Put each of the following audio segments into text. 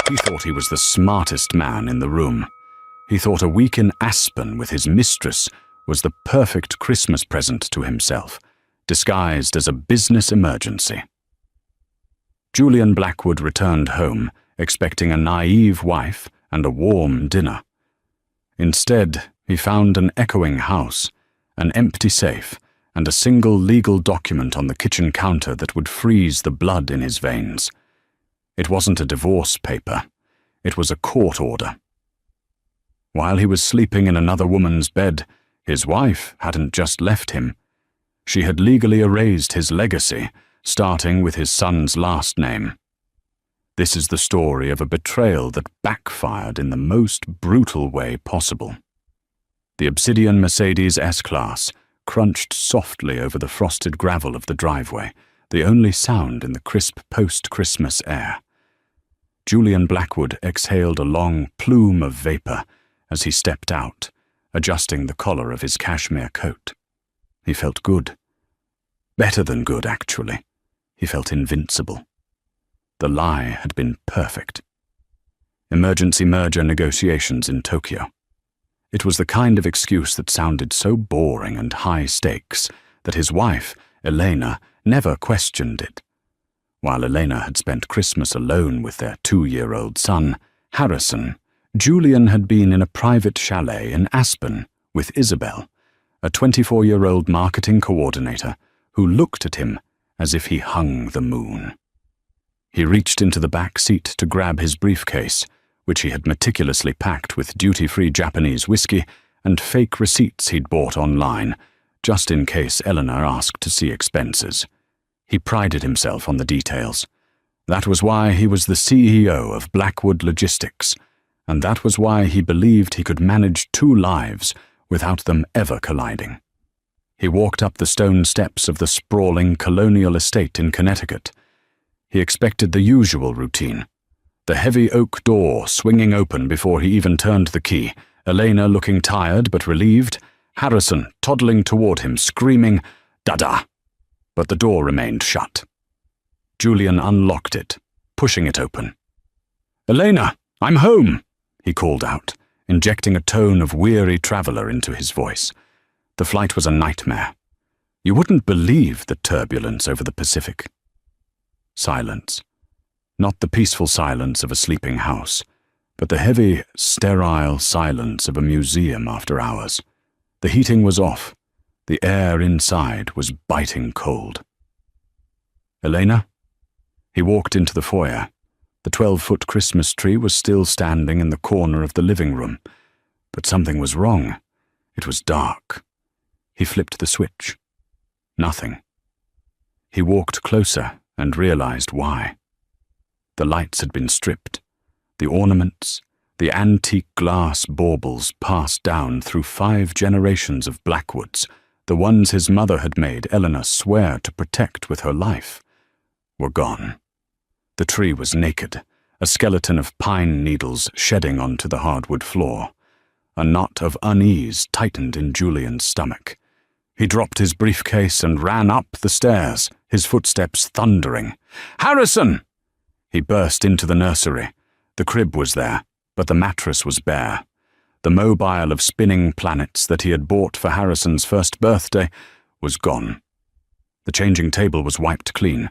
He thought he was the smartest man in the room. He thought a week in Aspen with his mistress was the perfect Christmas present to himself, disguised as a business emergency. Julian Blackwood returned home, expecting a naive wife and a warm dinner. Instead, he found an echoing house, an empty safe, and a single legal document on the kitchen counter that would freeze the blood in his veins. It wasn't a divorce paper. It was a court order. While he was sleeping in another woman's bed, his wife hadn't just left him. She had legally erased his legacy, starting with his son's last name. This is the story of a betrayal that backfired in the most brutal way possible. The obsidian Mercedes S-Class crunched softly over the frosted gravel of the driveway, the only sound in the crisp post-Christmas air. Julian Blackwood exhaled a long plume of vapor as he stepped out, adjusting the collar of his cashmere coat. He felt good. Better than good, actually. He felt invincible. The lie had been perfect. Emergency merger negotiations in Tokyo. It was the kind of excuse that sounded so boring and high stakes that his wife, Elena, never questioned it. While Elena had spent Christmas alone with their 2-year-old son, Harrison, Julian had been in a private chalet in Aspen with Isabel, a 24-year-old marketing coordinator who looked at him as if he hung the moon. He reached into the back seat to grab his briefcase, which he had meticulously packed with duty-free Japanese whiskey and fake receipts he'd bought online, just in case Eleanor asked to see expenses. He prided himself on the details. That was why he was the CEO of Blackwood Logistics, and that was why he believed he could manage 2 lives without them ever colliding. He walked up the stone steps of the sprawling colonial estate in Connecticut. He expected the usual routine. The heavy oak door swinging open before he even turned the key, Elena looking tired but relieved, Harrison toddling toward him, screaming, "Dada!" But the door remained shut. Julian unlocked it, pushing it open. "Elena, I'm home!" he called out, injecting a tone of weary traveler into his voice. The flight was a nightmare. You wouldn't believe the turbulence over the Pacific. Silence. Not the peaceful silence of a sleeping house, but the heavy, sterile silence of a museum after hours. The heating was off. The air inside was biting cold. "Elena?" He walked into the foyer. The 12-foot Christmas tree was still standing in the corner of the living room, but something was wrong. It was dark. He flipped the switch. Nothing. He walked closer and realized why. The lights had been stripped. The ornaments, the antique glass baubles passed down through 5 generations of Blackwoods, the ones his mother had made Eleanor swear to protect with her life, were gone. The tree was naked, a skeleton of pine needles shedding onto the hardwood floor. A knot of unease tightened in Julian's stomach. He dropped his briefcase and ran up the stairs, his footsteps thundering. "Harrison!" He burst into the nursery. The crib was there, but the mattress was bare. The mobile of spinning planets that he had bought for Harrison's first birthday was gone. The changing table was wiped clean.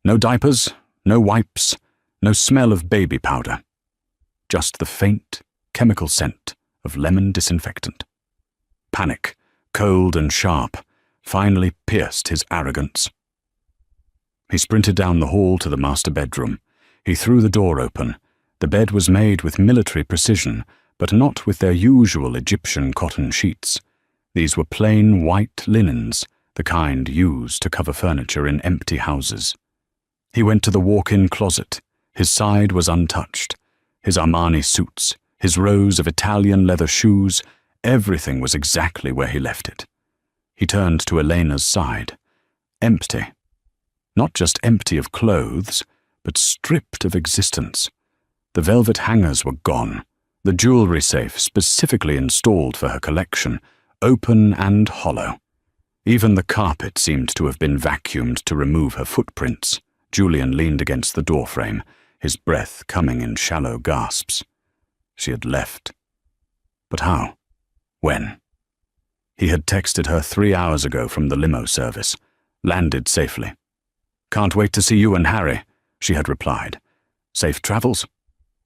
No diapers, no wipes, no smell of baby powder. Just the faint, chemical scent of lemon disinfectant. Panic, cold and sharp, finally pierced his arrogance. He sprinted down the hall to the master bedroom. He threw the door open. The bed was made with military precision, but not with their usual Egyptian cotton sheets. These were plain white linens, the kind used to cover furniture in empty houses. He went to the walk-in closet. His side was untouched. His Armani suits, his rows of Italian leather shoes, everything was exactly where he left it. He turned to Elena's side. Empty. Not just empty of clothes, but stripped of existence. The velvet hangers were gone, the jewelry safe specifically installed for her collection, open and hollow. Even the carpet seemed to have been vacuumed to remove her footprints. Julian leaned against the doorframe, his breath coming in shallow gasps. She had left. But how? When? He had texted her 3 hours ago from the limo service, landed safely. "Can't wait to see you and Harry," she had replied. "Safe travels?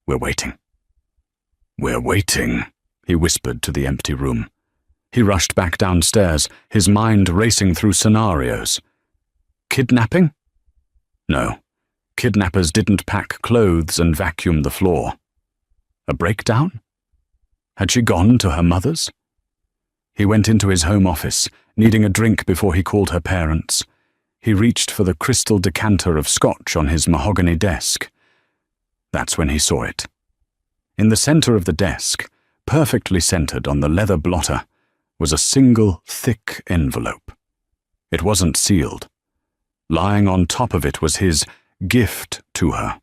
We're waiting." "We're waiting," he whispered to the empty room. He rushed back downstairs, his mind racing through scenarios. Kidnapping? No. Kidnappers didn't pack clothes and vacuum the floor. A breakdown? Had she gone to her mother's? He went into his home office, needing a drink before he called her parents. He reached for the crystal decanter of scotch on his mahogany desk. That's when he saw it. In the center of the desk, perfectly centered on the leather blotter, was a single thick envelope. It wasn't sealed. Lying on top of it was his gift to her,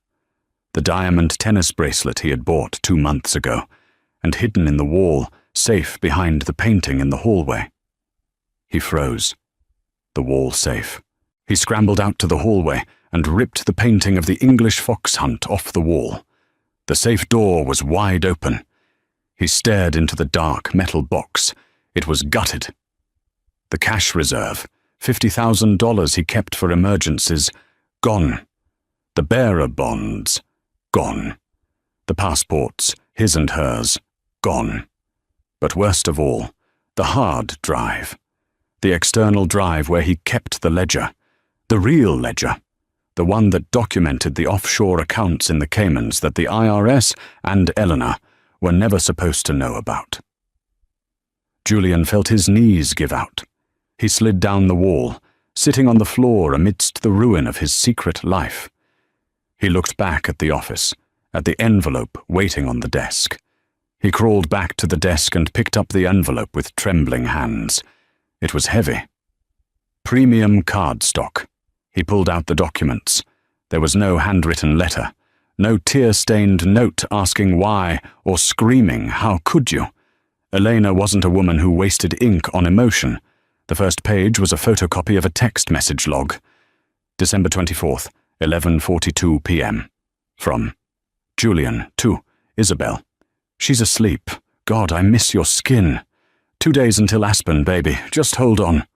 the diamond tennis bracelet he had bought 2 months ago, and hidden in the wall, safe behind the painting in the hallway. He froze. The wall safe. He scrambled out to the hallway and ripped the painting of the English fox hunt off the wall. The safe door was wide open. He stared into the dark metal box. It was gutted. The cash reserve, $50,000 he kept for emergencies, gone. The bearer bonds, gone. The passports, his and hers, gone. But worst of all, the hard drive. The external drive where he kept the ledger. The real ledger. The one that documented the offshore accounts in the Caymans that the IRS and Eleanor were never supposed to know about. Julian felt his knees give out. He slid down the wall, sitting on the floor amidst the ruin of his secret life. He looked back at the office, at the envelope waiting on the desk. He crawled back to the desk and picked up the envelope with trembling hands. It was heavy. Premium cardstock. He pulled out the documents. There was no handwritten letter, no tear-stained note asking why or screaming, "How could you?" Elena wasn't a woman who wasted ink on emotion. The first page was a photocopy of a text message log. December 24th, 11:42 p.m. From Julian to Isabel. "She's asleep. God, I miss your skin. 2 days until Aspen, baby. Just hold on."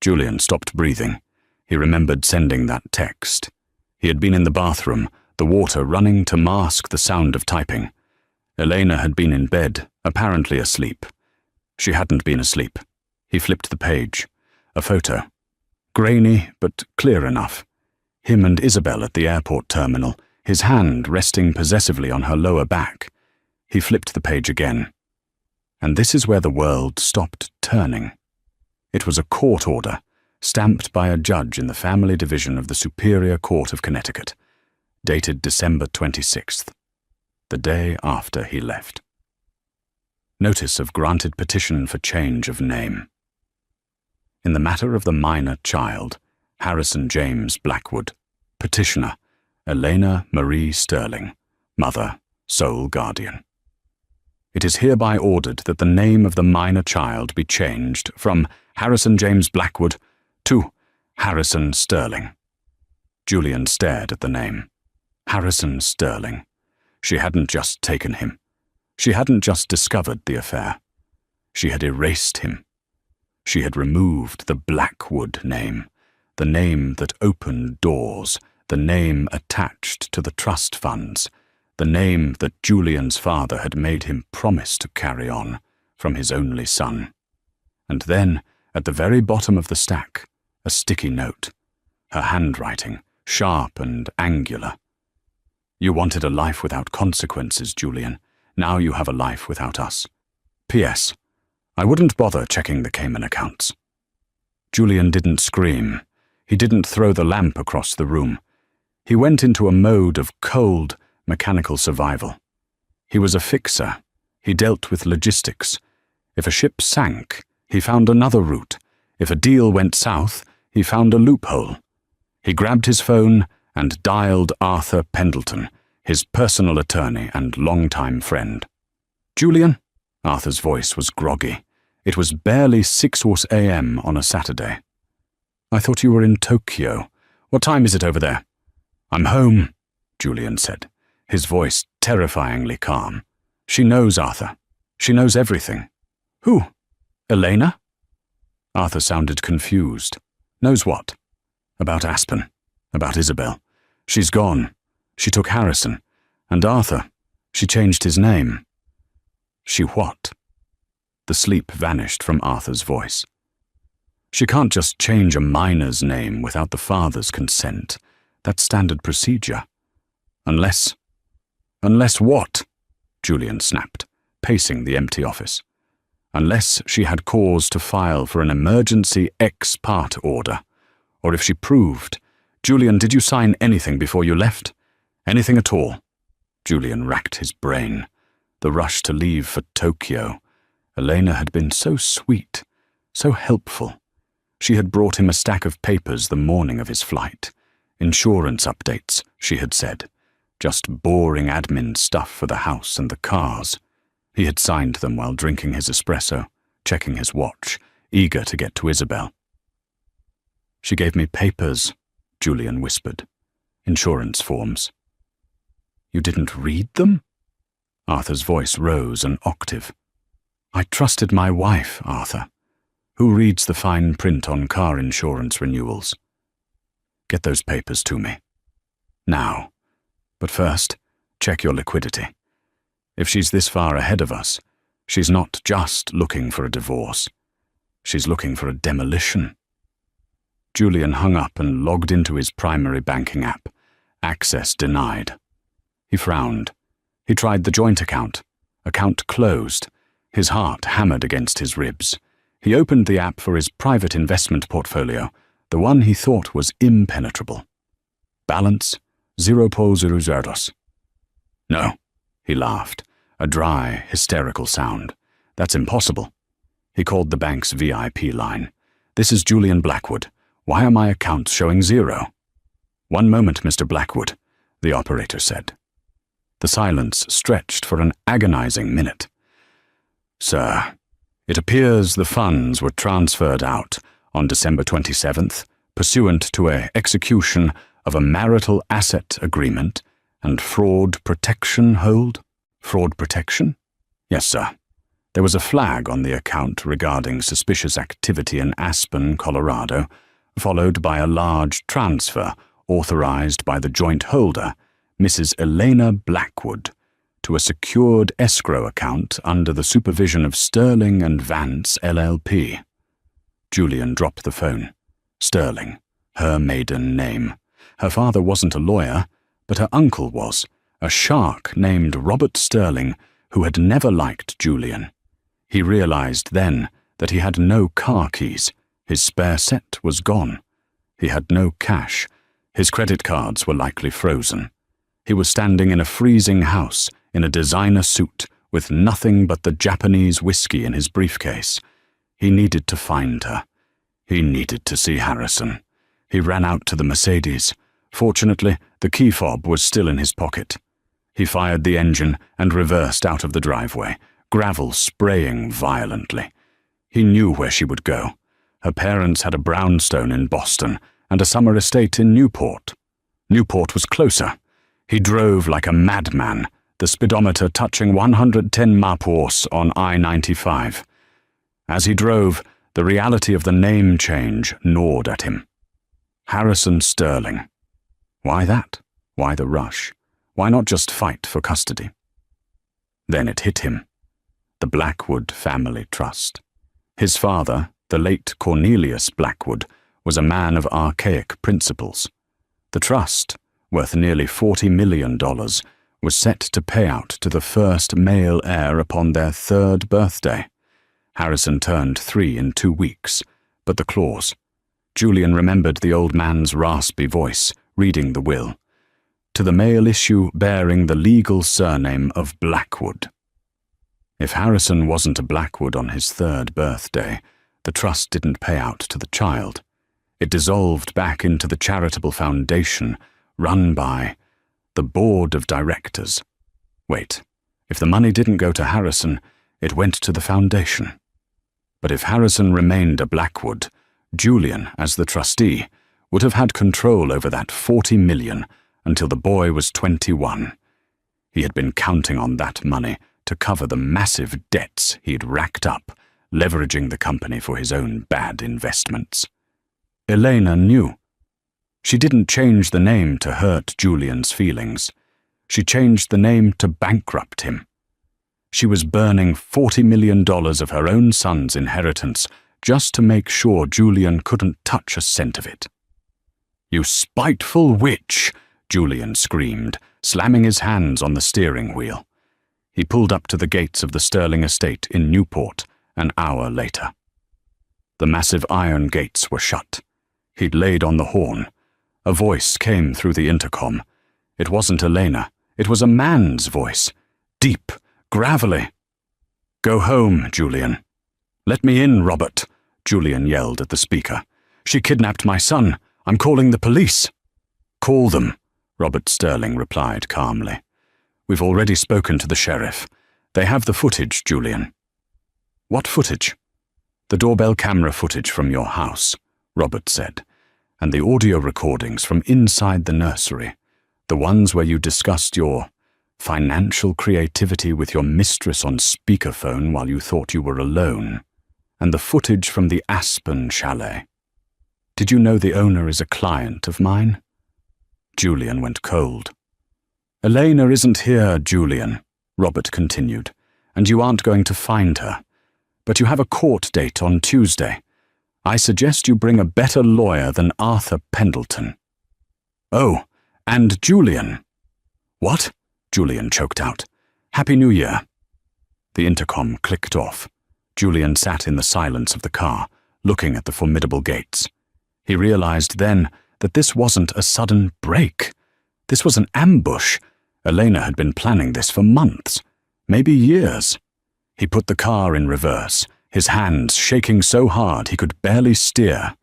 Julian stopped breathing. He remembered sending that text. He had been in the bathroom, the water running to mask the sound of typing. Elena had been in bed, apparently asleep. She hadn't been asleep. He flipped the page. A photo. Grainy, but clear enough. Him and Isabel at the airport terminal, his hand resting possessively on her lower back. He flipped the page again. And this is where the world stopped turning. It was a court order, stamped by a judge in the Family Division of the Superior Court of Connecticut, dated December 26th, the day after he left. Notice of granted petition for change of name. In the matter of the minor child, Harrison James Blackwood, petitioner, Elena Marie Sterling, mother, sole guardian. It is hereby ordered that the name of the minor child be changed from Harrison James Blackwood to Harrison Sterling. Julian stared at the name. Harrison Sterling. She hadn't just taken him. She hadn't just discovered the affair. She had erased him. She had removed the Blackwood name, the name that opened doors, the name attached to the trust funds, the name that Julian's father had made him promise to carry on from his only son. And then, at the very bottom of the stack, a sticky note, her handwriting, sharp and angular. "You wanted a life without consequences, Julian. Now you have a life without us. P.S. I wouldn't bother checking the Cayman accounts." Julian didn't scream. He didn't throw the lamp across the room. He went into a mode of cold, mechanical survival. He was a fixer. He dealt with logistics. If a ship sank, he found another route. If a deal went south, he found a loophole. He grabbed his phone and dialed Arthur Pendleton, his personal attorney and longtime friend. "Julian?" Arthur's voice was groggy. It was barely 6 a.m. on a Saturday. "I thought you were in Tokyo. What time is it over there?" "I'm home," Julian said. his voice terrifyingly calm. "She knows, Arthur. She knows everything." "Who? Elena?" Arthur sounded confused. "Knows what?" "About Aspen. About Isabel. She's gone. She took Harrison. And Arthur, she changed his name." "She what?" The sleep vanished from Arthur's voice. "She can't just change a minor's name without the father's consent. That's standard procedure. Unless what?" Julian snapped, pacing the empty office. "Unless she had cause to file for an emergency ex parte order. Or if she proved. Julian, did you sign anything before you left? Anything at all?" Julian racked his brain. The rush to leave for Tokyo. Elena had been so sweet, so helpful. She had brought him a stack of papers the morning of his flight. Insurance updates, she had said. Just boring admin stuff for the house and the cars. He had signed them while drinking his espresso, checking his watch, eager to get to Isabel. "She gave me papers," Julian whispered. "Insurance forms." "You didn't read them?" Arthur's voice rose an octave. "I trusted my wife, Arthur. Who reads the fine print on car insurance renewals? Get those papers to me. Now. But first, check your liquidity. If she's this far ahead of us, she's not just looking for a divorce. She's looking for a demolition." Julian hung up and logged into his primary banking app. Access denied. He frowned. He tried the joint account. Account closed. His heart hammered against his ribs. He opened the app for his private investment portfolio, the one he thought was impenetrable. Balance 0.00. "No," he laughed, a dry, hysterical sound. "That's impossible." He called the bank's VIP line. "This is Julian Blackwood. Why are my accounts showing 0? "One moment, Mr. Blackwood," the operator said. The silence stretched for an agonizing minute. "Sir, it appears the funds were transferred out on December 27th, pursuant to an execution of a marital asset agreement and fraud protection hold." "Fraud protection?" "Yes, sir. There was a flag on the account regarding suspicious activity in Aspen, Colorado, followed by a large transfer authorized by the joint holder, Mrs. Elena Blackwood, to a secured escrow account under the supervision of Sterling and Vance, LLP. Julian dropped the phone. Sterling, her maiden name. Her father wasn't a lawyer, but her uncle was, a shark named Robert Sterling, who had never liked Julian. He realized then that he had no car keys. His spare set was gone. He had no cash. His credit cards were likely frozen. He was standing in a freezing house, in a designer suit, with nothing but the Japanese whiskey in his briefcase. He needed to find her. He needed to see Harrison. He ran out to the Mercedes. Fortunately, the key fob was still in his pocket. He fired the engine and reversed out of the driveway, gravel spraying violently. He knew where she would go. Her parents had a brownstone in Boston and a summer estate in Newport. Newport was closer. He drove like a madman, the speedometer touching 110 mph on I-95. As he drove, the reality of the name change gnawed at him. Harrison Sterling. Why that? Why the rush? Why not just fight for custody? Then it hit him. The Blackwood family trust. His father, the late Cornelius Blackwood, was a man of archaic principles. The trust, worth nearly $40 million, was set to pay out to the first male heir upon their 3rd birthday. Harrison turned 3 in 2 weeks, but the clause. Julian remembered the old man's raspy voice, reading the will. To the male issue bearing the legal surname of Blackwood. If Harrison wasn't a Blackwood on his 3rd birthday, the trust didn't pay out to the child. It dissolved back into the charitable foundation run by the board of directors. Wait, if the money didn't go to Harrison, it went to the foundation. But if Harrison remained a Blackwood, Julian, as the trustee, would have had control over that $40 million until the boy was 21. He had been counting on that money to cover the massive debts he'd racked up, leveraging the company for his own bad investments. Elena knew. She didn't change the name to hurt Julian's feelings. She changed the name to bankrupt him. She was burning $40 million of her own son's inheritance just to make sure Julian couldn't touch a cent of it. "You spiteful witch!" Julian screamed, slamming his hands on the steering wheel. He pulled up to the gates of the Sterling estate in Newport an hour later. The massive iron gates were shut. He'd laid on the horn. A voice came through the intercom. It wasn't Elena. It was a man's voice. Deep, gravelly. "Go home, Julian." "Let me in, Robert," Julian yelled at the speaker. "She kidnapped my son. I'm calling the police." "Call them," Robert Sterling replied calmly. "We've already spoken to the sheriff. They have the footage, Julian." "What footage?" "The doorbell camera footage from your house," Robert said, "and the audio recordings from inside the nursery, the ones where you discussed your financial creativity with your mistress on speakerphone while you thought you were alone, and the footage from the Aspen chalet. Did you know the owner is a client of mine?" Julian went cold. "Elena isn't here, Julian," Robert continued, "and you aren't going to find her. But you have a court date on Tuesday. I suggest you bring a better lawyer than Arthur Pendleton." "Oh, and Julian." "What?" Julian choked out. "Happy New Year." The intercom clicked off. Julian sat in the silence of the car, looking at the formidable gates. He realized then that this wasn't a sudden break. This was an ambush. Elena had been planning this for months, maybe years. He put the car in reverse, his hands shaking so hard he could barely steer.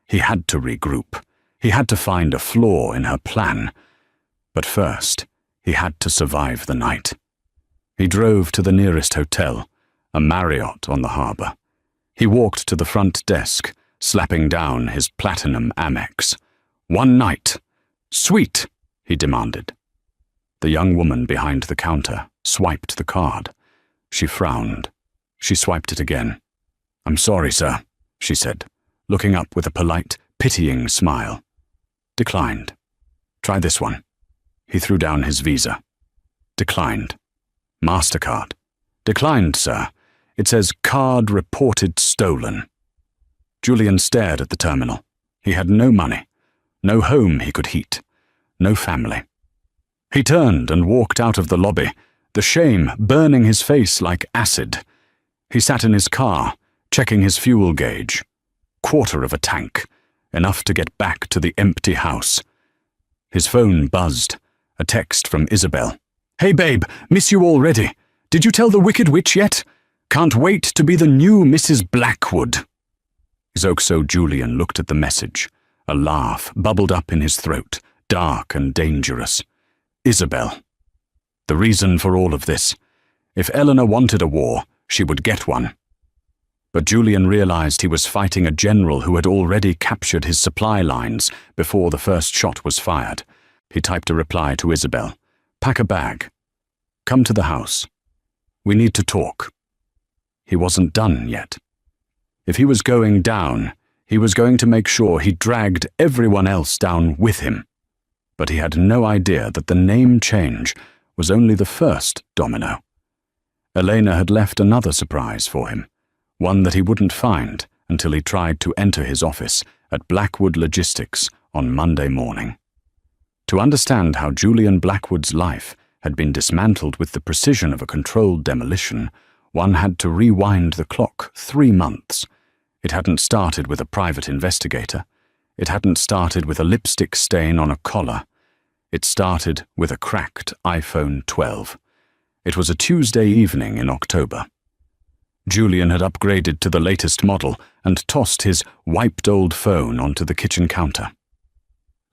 He had to regroup. He had to find a flaw in her plan. But first, he had to survive the night. He drove to the nearest hotel, a Marriott on the harbor. He walked to the front desk, slapping down his platinum Amex. "One night. Sweet," he demanded. The young woman behind the counter swiped the card. She frowned. She swiped it again. "I'm sorry, sir," she said, looking up with a polite, pitying smile. "Declined. Try this one." He threw down his Visa. "Declined. MasterCard." "Declined, sir. It says card reported stolen." Julian stared at the terminal. He had no money, no home he could heat, no family. He turned and walked out of the lobby, the shame burning his face like acid. He sat in his car, checking his fuel gauge. Quarter of a tank, enough to get back to the empty house. His phone buzzed, a text from Isabel. "Hey babe, miss you already. Did you tell the Wicked Witch yet? Can't wait to be the new Mrs. Blackwood." Xoxo Julian looked at the message. A laugh bubbled up in his throat, dark and dangerous. Isabel. The reason for all of this. If Eleanor wanted a war, she would get one. But Julian realized he was fighting a general who had already captured his supply lines before the first shot was fired. He typed a reply to Isabel. "Pack a bag. Come to the house. We need to talk." He wasn't done yet. If he was going down, he was going to make sure he dragged everyone else down with him. But he had no idea that the name change was only the first domino. Elena had left another surprise for him, one that he wouldn't find until he tried to enter his office at Blackwood Logistics on Monday morning. To understand how Julian Blackwood's life had been dismantled with the precision of a controlled demolition, one had to rewind the clock 3 months. It hadn't started with a private investigator. It hadn't started with a lipstick stain on a collar. It started with a cracked iPhone 12. It was a Tuesday evening in October. Julian had upgraded to the latest model and tossed his wiped old phone onto the kitchen counter.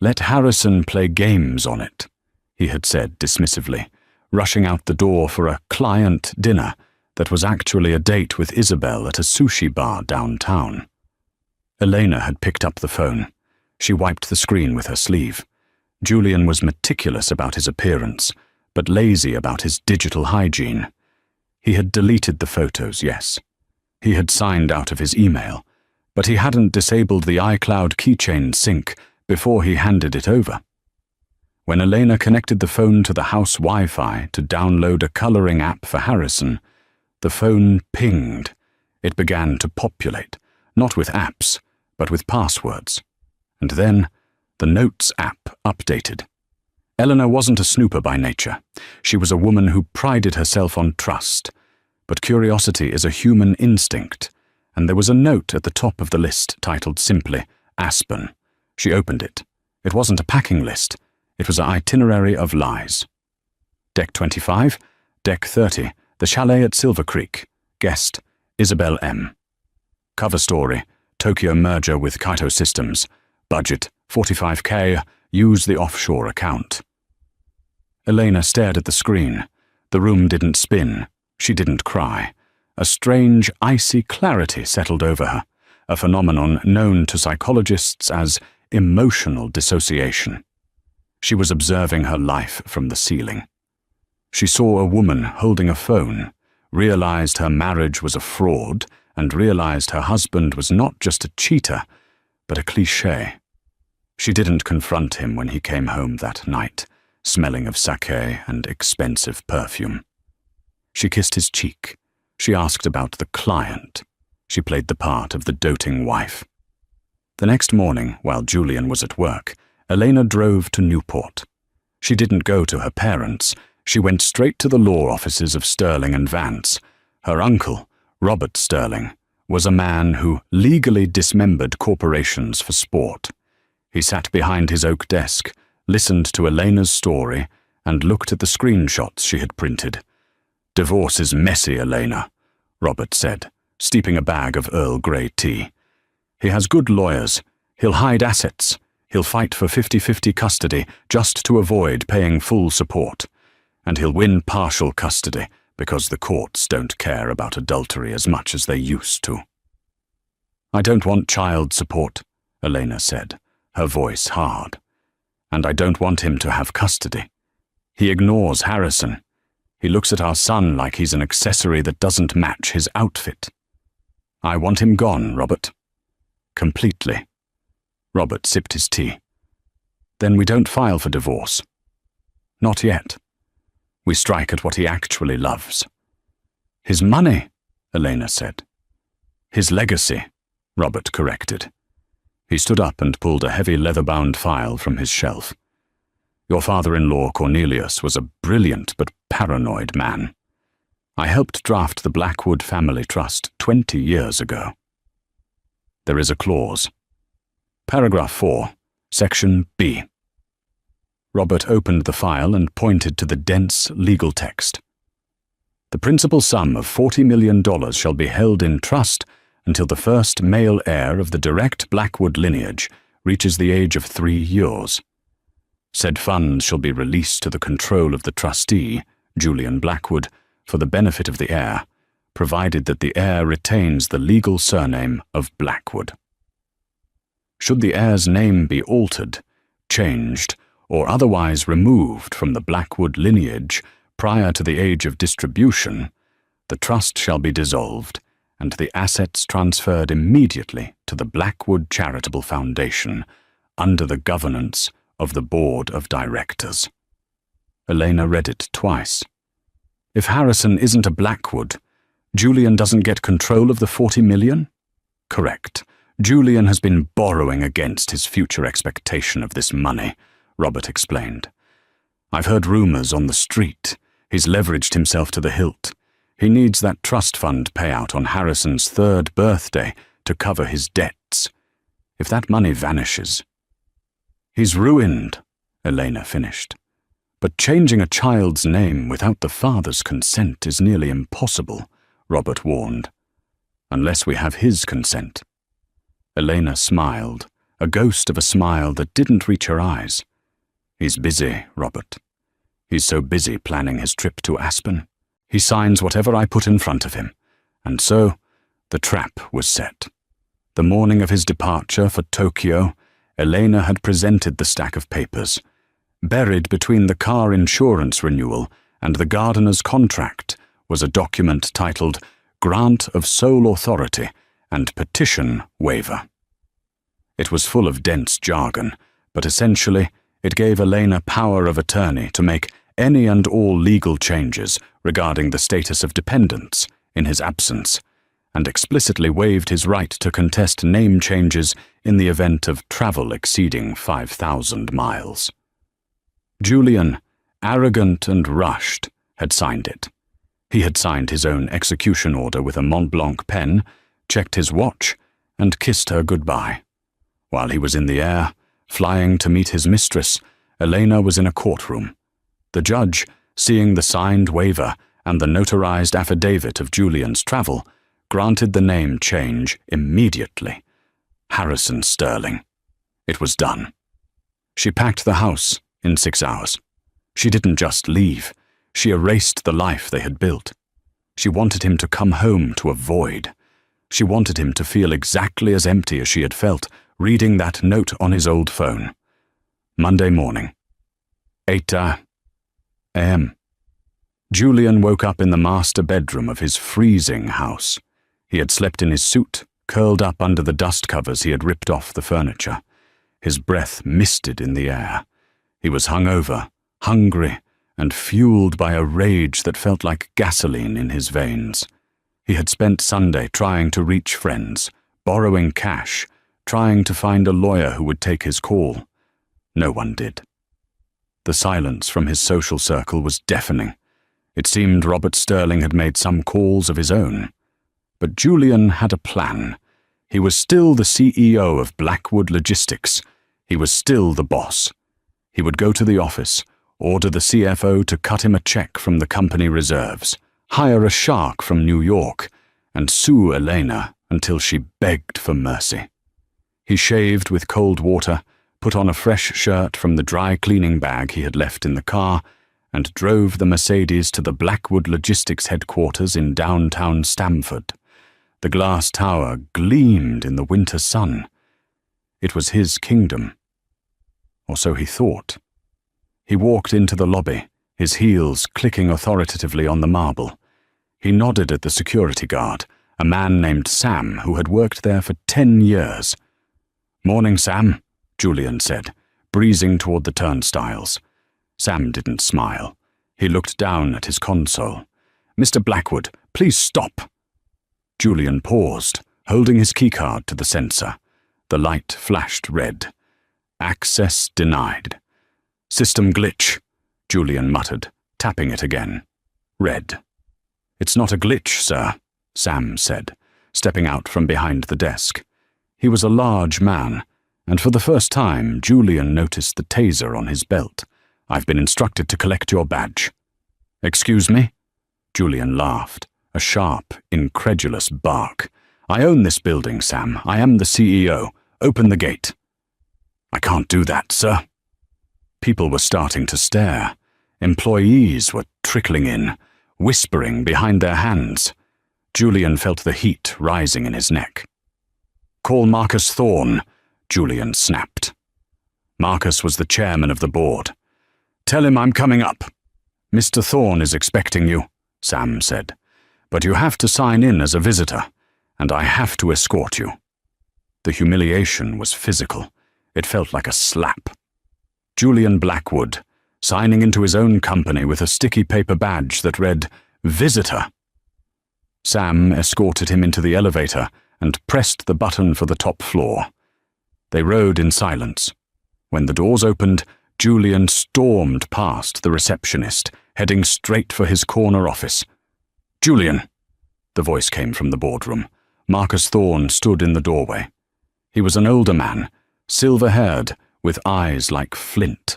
"Let Harrison play games on it," he had said dismissively, rushing out the door for a client dinner that was actually a date with Isabel at a sushi bar downtown. Elena had picked up the phone. She wiped the screen with her sleeve. Julian was meticulous about his appearance, but lazy about his digital hygiene. He had deleted the photos, yes. He had signed out of his email, but he hadn't disabled the iCloud keychain sync before he handed it over. When Elena connected the phone to the house Wi-Fi to download a coloring app for Harrison, the phone pinged. It began to populate, not with apps, but with passwords. And then the Notes app updated. Eleanor wasn't a snooper by nature. She was a woman who prided herself on trust. But curiosity is a human instinct, and there was a note at the top of the list titled simply, Aspen. She opened it. It wasn't a packing list. It was an itinerary of lies. Deck 25, Deck 30, the chalet at Silver Creek. Guest, Isabel M. Cover story, Tokyo merger with Kaito Systems. Budget, $45K, use the offshore account. Elena stared at the screen. The room didn't spin. She didn't cry. A strange, icy clarity settled over her, a phenomenon known to psychologists as emotional dissociation. She was observing her life from the ceiling. She saw a woman holding a phone, realized her marriage was a fraud, and realized her husband was not just a cheater, but a cliché. She didn't confront him when he came home that night, smelling of sake and expensive perfume. She kissed his cheek. She asked about the client. She played the part of the doting wife. The next morning, while Julian was at work, Elena drove to Newport. She didn't go to her parents. She went straight to the law offices of Sterling and Vance. Her uncle, Robert Sterling, was a man who legally dismembered corporations for sport. He sat behind his oak desk, listened to Elena's story, and looked at the screenshots she had printed. "Divorce is messy, Elena," Robert said, steeping a bag of Earl Grey tea. "He has good lawyers. He'll hide assets. He'll fight for 50-50 custody just to avoid paying full support. And he'll win partial custody because the courts don't care about adultery as much as they used to." "I don't want child support," Elena said, her voice hard. "And I don't want him to have custody. He ignores Harrison. He looks at our son like he's an accessory that doesn't match his outfit. I want him gone, Robert. Completely." Robert sipped his tea. "Then we don't file for divorce." "Not yet. We strike at what he actually loves." "His money," Elena said. "His legacy," Robert corrected. He stood up and pulled a heavy leather-bound file from his shelf. "Your father-in-law, Cornelius, was a brilliant but paranoid man. I helped draft the Blackwood Family Trust 20 years ago." There is a clause. Paragraph 4, Section B. Robert opened the file and pointed to the dense legal text. "The principal sum of $40 million shall be held in trust until the first male heir of the direct Blackwood lineage reaches the age of 3 years. Said funds shall be released to the control of the trustee, Julian Blackwood, for the benefit of the heir, provided that the heir retains the legal surname of Blackwood. Should the heir's name be altered, changed, or otherwise removed from the Blackwood lineage prior to the age of distribution, the trust shall be dissolved and the assets transferred immediately to the Blackwood Charitable Foundation under the governance of the Board of Directors." Elena read it twice. "If Harrison isn't a Blackwood, Julian doesn't get control of the $40 million? "Correct. Julian has been borrowing against his future expectation of this money," Robert explained. "I've heard rumors on the street. He's leveraged himself to the hilt. He needs that trust fund payout on Harrison's 3rd birthday to cover his debts. If that money vanishes..." "He's ruined," Elena finished. "But changing a child's name without the father's consent is nearly impossible," Robert warned. "Unless we have his consent." Elena smiled, a ghost of a smile that didn't reach her eyes. "He's busy, Robert. He's so busy planning his trip to Aspen. He signs whatever I put in front of him. And so, the trap was set. The morning of his departure for Tokyo, Elena had presented the stack of papers. Buried between the car insurance renewal and the gardener's contract was a document titled Grant of Sole Authority and Petition Waiver. It was full of dense jargon, but essentially it gave Elena power of attorney to make any and all legal changes regarding the status of dependents in his absence, and explicitly waived his right to contest name changes in the event of travel exceeding 5,000 miles. Julian, arrogant and rushed, had signed it. He had signed his own execution order with a Mont Blanc pen, checked his watch, and kissed her goodbye. While he was in the air, flying to meet his mistress, Elena was in a courtroom. The judge, seeing the signed waiver and the notarized affidavit of Julian's travel, granted the name change immediately. Harrison Sterling. It was done. She packed the house in 6 hours. She didn't just leave. She erased the life they had built. She wanted him to come home to a void. She wanted him to feel exactly as empty as she had felt reading that note on his old phone. Monday morning, 8 a.m. Julian woke up in the master bedroom of his freezing house. He had slept in his suit, curled up under the dust covers he had ripped off the furniture. His breath misted in the air. He was hungover, hungry, and fueled by a rage that felt like gasoline in his veins. He had spent Sunday trying to reach friends, borrowing cash, trying to find a lawyer who would take his call. No one did. The silence from his social circle was deafening. It seemed Robert Sterling had made some calls of his own. But Julian had a plan. He was still the CEO of Blackwood Logistics. He was still the boss. He would go to the office, order the CFO to cut him a check from the company reserves, hire a shark from New York, and sue Elena until she begged for mercy. He shaved with cold water, put on a fresh shirt from the dry cleaning bag he had left in the car, and drove the Mercedes to the Blackwood Logistics headquarters in downtown Stamford. The glass tower gleamed in the winter sun. It was his kingdom. Or so he thought. He walked into the lobby, his heels clicking authoritatively on the marble. He nodded at the security guard, a man named Sam who had worked there for 10 years. "Morning, Sam," Julian said, breezing toward the turnstiles. Sam didn't smile. He looked down at his console. "Mr. Blackwood, please stop." Julian paused, holding his keycard to the sensor. The light flashed red. "Access denied." "System glitch," Julian muttered, tapping it again. Red. "It's not a glitch, sir," Sam said, stepping out from behind the desk. He was a large man, and for the first time Julian noticed the taser on his belt. "I've been instructed to collect your badge." "Excuse me?" Julian laughed, a sharp, incredulous bark. "I own this building, Sam. I am the CEO. Open the gate." "I can't do that, sir." People were starting to stare. Employees were trickling in, whispering behind their hands. Julian felt the heat rising in his neck. "Call Marcus Thorne," Julian snapped. Marcus was the chairman of the board. "Tell him I'm coming up." "Mr. Thorne is expecting you," Sam said. "But you have to sign in as a visitor, and I have to escort you." The humiliation was physical. It felt like a slap. Julian Blackwood, signing into his own company with a sticky paper badge that read, "Visitor." Sam escorted him into the elevator and pressed the button for the top floor. They rode in silence. When the doors opened, Julian stormed past the receptionist, heading straight for his corner office. "Julian!" The voice came from the boardroom. Marcus Thorne stood in the doorway. He was an older man, silver-haired, with eyes like flint.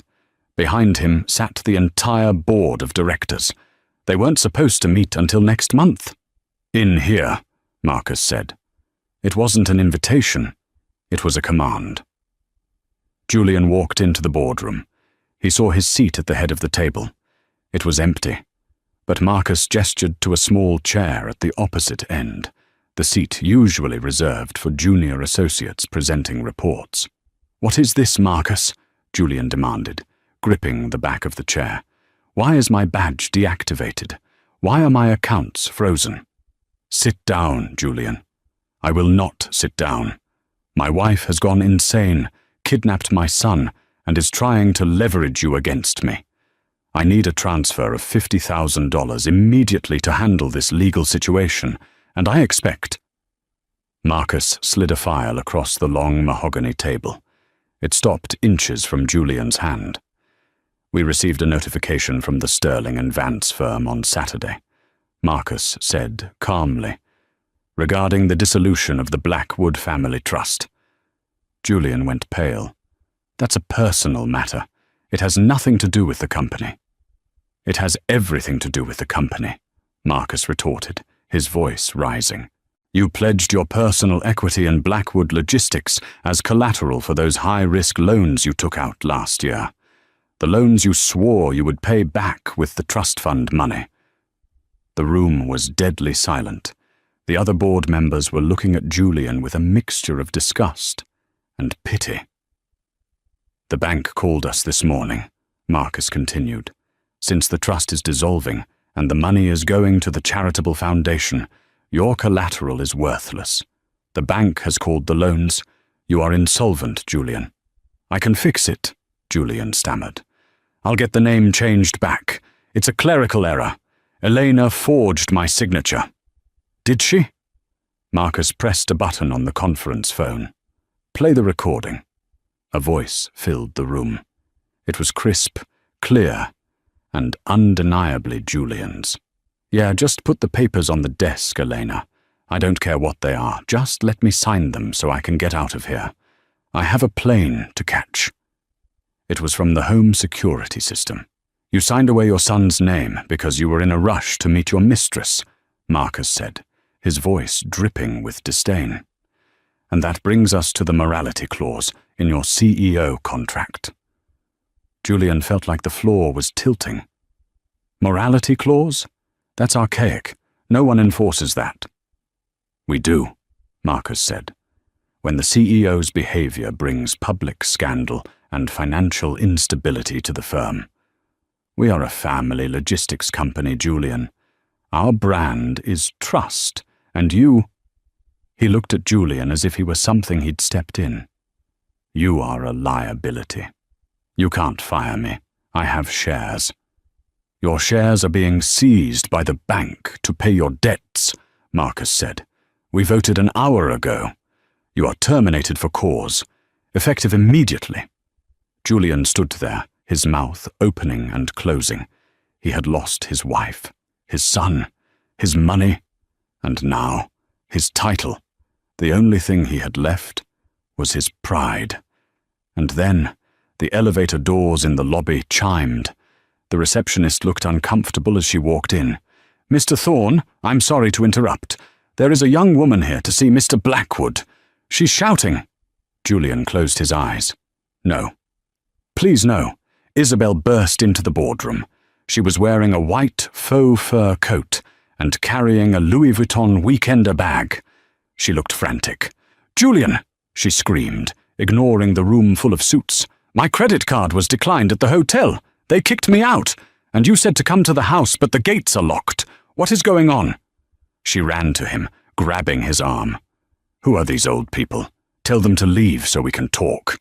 Behind him sat the entire board of directors. They weren't supposed to meet until next month. "In here," Marcus said. It wasn't an invitation. It was a command. Julian walked into the boardroom. He saw his seat at the head of the table. It was empty, but Marcus gestured to a small chair at the opposite end, the seat usually reserved for junior associates presenting reports. "What is this, Marcus?" Julian demanded, gripping the back of the chair. Why is my badge deactivated? Why are my accounts frozen? Sit down, Julian. I will not sit down. My wife has gone insane, kidnapped my son, and is trying to leverage you against me. I need a transfer of $50,000 immediately to handle this legal situation, and I expect... Marcus slid a file across the long mahogany table. It stopped inches from Julian's hand. We received a notification from the Sterling and Vance firm on Saturday. Marcus said calmly, regarding the dissolution of the Blackwood Family Trust. Julian went pale. That's a personal matter. It has nothing to do with the company. It has everything to do with the company, Marcus retorted, his voice rising. You pledged your personal equity in Blackwood Logistics as collateral for those high-risk loans you took out last year. The loans you swore you would pay back with the trust fund money. The room was deadly silent. The other board members were looking at Julian with a mixture of disgust and pity. The bank called us this morning, Marcus continued. Since the trust is dissolving and the money is going to the charitable foundation, your collateral is worthless. The bank has called the loans. You are insolvent, Julian. I can fix it, Julian stammered. I'll get the name changed back. It's a clerical error. Elena forged my signature. Did she? Marcus pressed a button on the conference phone. Play the recording. A voice filled the room. It was crisp, clear, and undeniably Julian's. Yeah, just put the papers on the desk, Elena. I don't care what they are. Just let me sign them so I can get out of here. I have a plane to catch. It was from the home security system. You signed away your son's name because you were in a rush to meet your mistress, Marcus said, his voice dripping with disdain. And that brings us to the morality clause in your CEO contract. Julian felt like the floor was tilting. Morality clause? That's archaic. No one enforces that. We do, Marcus said. When the CEO's behavior brings public scandal and financial instability to the firm. We are a family logistics company, Julian. Our brand is trust, and you... He looked at Julian as if he were something he'd stepped in. You are a liability. You can't fire me. I have shares. Your shares are being seized by the bank to pay your debts, Marcus said. We voted an hour ago. You are terminated for cause, effective immediately. Julian stood there, his mouth opening and closing. He had lost his wife, his son, his money, and now his title. The only thing he had left was his pride. And then the elevator doors in the lobby chimed. The receptionist looked uncomfortable as she walked in. Mr. Thorne, I'm sorry to interrupt. There is a young woman here to see Mr. Blackwood. She's shouting. Julian closed his eyes. No. Please no. Isabel burst into the boardroom. She was wearing a white faux fur coat and carrying a Louis Vuitton weekender bag. She looked frantic. Julian, she screamed, ignoring the room full of suits. My credit card was declined at the hotel. They kicked me out, and you said to come to the house, but the gates are locked. What is going on? She ran to him, grabbing his arm. Who are these old people? Tell them to leave so we can talk.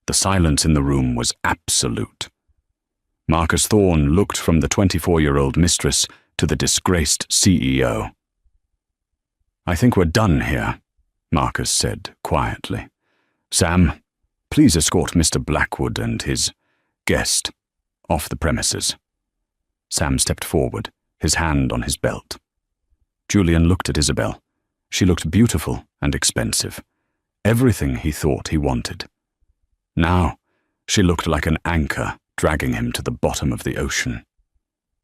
The silence in the room was absolute. Marcus Thorne looked from the 24-year-old mistress to the disgraced CEO. I think we're done here, Marcus said quietly. Sam, please escort Mr. Blackwood and his guest off the premises. Sam stepped forward, his hand on his belt. Julian looked at Isabel. She looked beautiful and expensive. Everything he thought he wanted. Now, she looked like an anchor dragging him to the bottom of the ocean.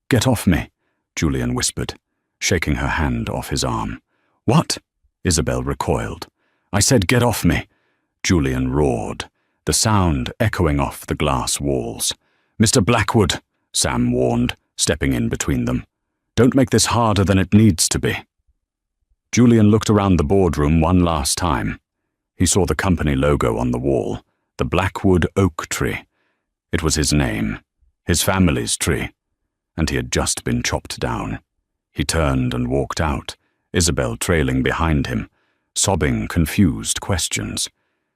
Get off me, Julian whispered, shaking her hand off his arm. What? Isabel recoiled. I said get off me, Julian roared, the sound echoing off the glass walls. Mr. Blackwood, Sam warned, stepping in between them. Don't make this harder than it needs to be. Julian looked around the boardroom one last time. He saw the company logo on the wall, the Blackwood oak tree. It was his name, his family's tree, and he had just been chopped down. He turned and walked out, Isabel trailing behind him, sobbing confused questions.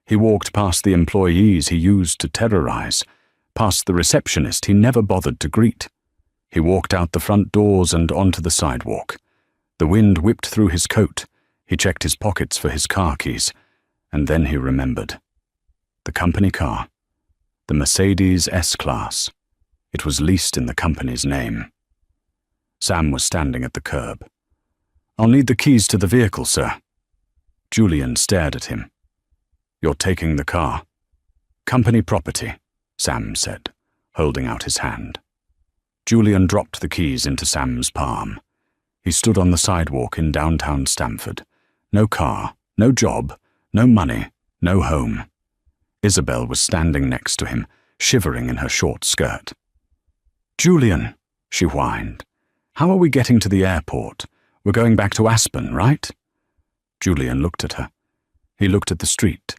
He walked past the employees he used to terrorize, past the receptionist he never bothered to greet. He walked out the front doors and onto the sidewalk. The wind whipped through his coat. He checked his pockets for his car keys, and then he remembered. The company car. The Mercedes S-Class. It was leased in the company's name. Sam was standing at the curb. "I'll need the keys to the vehicle, sir." Julian stared at him. "You're taking the car." "Company property," Sam said, holding out his hand. Julian dropped the keys into Sam's palm. He stood on the sidewalk in downtown Stamford. No car, no job, no money, no home. Isabel was standing next to him, shivering in her short skirt. "Julian," she whined, "how are we getting to the airport? We're going back to Aspen, right?" Julian looked at her. He looked at the street.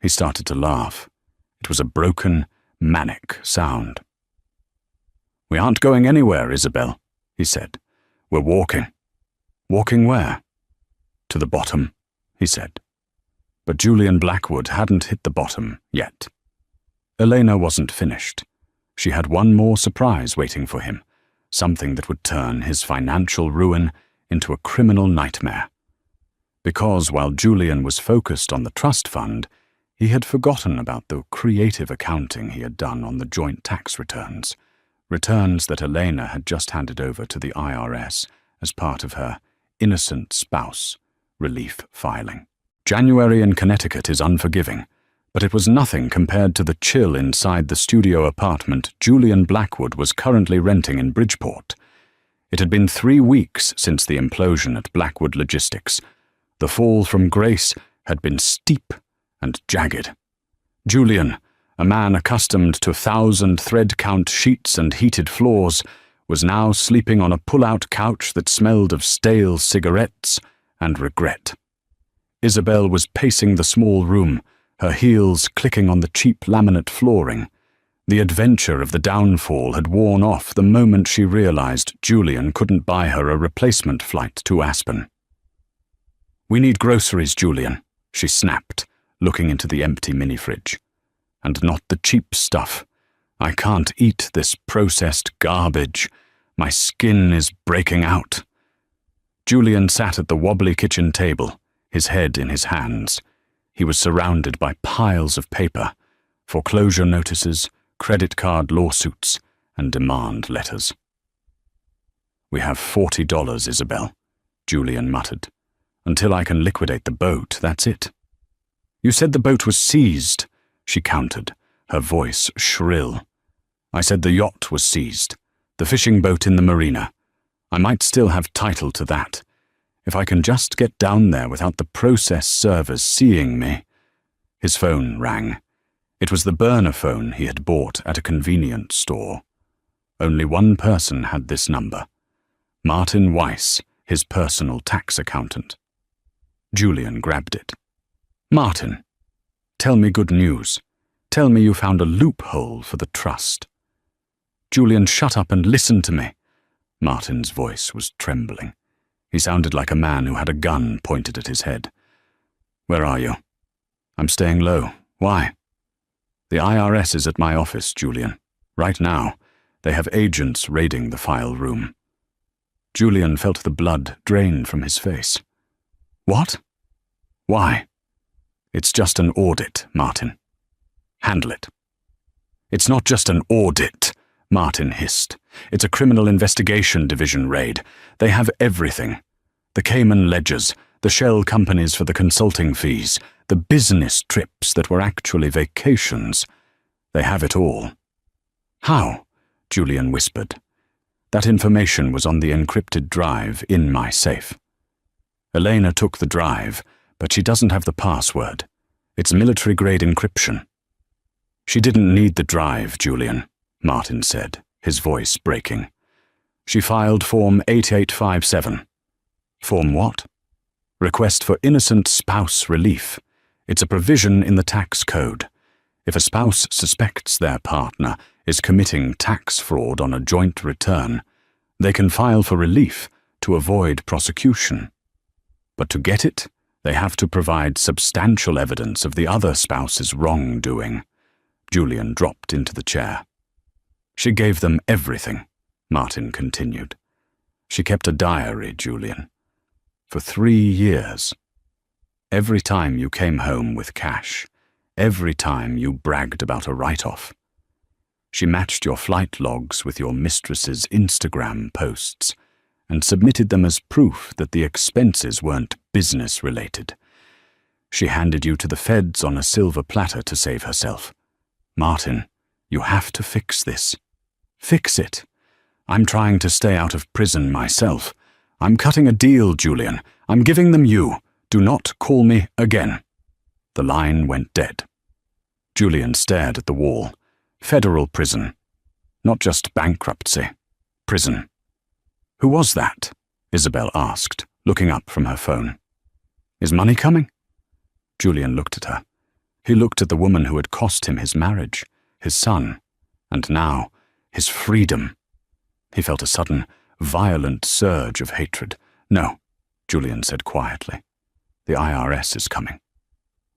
He started to laugh. It was a broken, manic sound. "We aren't going anywhere, Isabel," he said. "We're walking." "Walking where?" "To the bottom," he said. But Julian Blackwood hadn't hit the bottom yet. Elena wasn't finished. She had one more surprise waiting for him, something that would turn his financial ruin into a criminal nightmare. Because while Julian was focused on the trust fund, he had forgotten about the creative accounting he had done on the joint tax returns that Elena had just handed over to the IRS as part of her innocent spouse relief filing. January in Connecticut is unforgiving, but it was nothing compared to the chill inside the studio apartment Julian Blackwood was currently renting in Bridgeport. It had been 3 weeks since the implosion at Blackwood Logistics. The fall from grace had been steep and jagged. Julian, a man accustomed to 1,000 thread-count sheets and heated floors, was now sleeping on a pull-out couch that smelled of stale cigarettes and regret. Isabel was pacing the small room, her heels clicking on the cheap laminate flooring. The adventure of the downfall had worn off the moment she realized Julian couldn't buy her a replacement flight to Aspen. "We need groceries, Julian," she snapped, looking into the empty mini-fridge. "And not the cheap stuff. I can't eat this processed garbage. My skin is breaking out." Julian sat at the wobbly kitchen table, his head in his hands. He was surrounded by piles of paper, foreclosure notices, credit card lawsuits, and demand letters. "We have $40, Isabel," Julian muttered. "Until I can liquidate the boat, that's it." "You said the boat was seized," she countered, her voice shrill. "I said the yacht was seized, the fishing boat in the marina. I might still have title to that. If I can just get down there without the process servers seeing me." His phone rang. It was the burner phone he had bought at a convenience store. Only one person had this number. Martin Weiss, his personal tax accountant. Julian grabbed it. "Martin, tell me good news. Tell me you found a loophole for the trust." "Julian, shut up and listen to me." Martin's voice was trembling. He sounded like a man who had a gun pointed at his head. "Where are you?" "I'm staying low. Why?" "The IRS is at my office, Julian. Right now. They have agents raiding the file room." Julian felt the blood drain from his face. "What?" "Why?" "It's just an audit, Martin. Handle it." "It's not just an audit," Martin hissed. "It's a criminal investigation division raid. They have everything. The Cayman ledgers, the shell companies for the consulting fees, the business trips that were actually vacations. They have it all." "How?" Julian whispered. "That information was on the encrypted drive in my safe. Elena took the drive, but she doesn't have the password. It's military-grade encryption." "She didn't need the drive, Julian," Martin said, his voice breaking. "She filed Form 8857. "Form what?" "Request for innocent spouse relief. It's a provision in the tax code. If a spouse suspects their partner is committing tax fraud on a joint return, they can file for relief to avoid prosecution. But to get it, they have to provide substantial evidence of the other spouse's wrongdoing. Julian dropped into the chair. She gave them everything, Martin continued. She kept a diary, Julian. For 3 years. Every time you came home with cash, every time you bragged about a write-off. She matched your flight logs with your mistress's Instagram posts and submitted them as proof that the expenses weren't business-related. She handed you to the feds on a silver platter to save herself. Martin, you have to fix this. Fix it. I'm trying to stay out of prison myself. I'm cutting a deal, Julian. I'm giving them you. Do not call me again. The line went dead. Julian stared at the wall. Federal prison. Not just bankruptcy. Prison. Who was that? Isabel asked, looking up from her phone. Is money coming? Julian looked at her. He looked at the woman who had cost him his marriage, his son, and now his freedom. He felt a sudden, violent surge of hatred. No, Julian said quietly. The IRS is coming.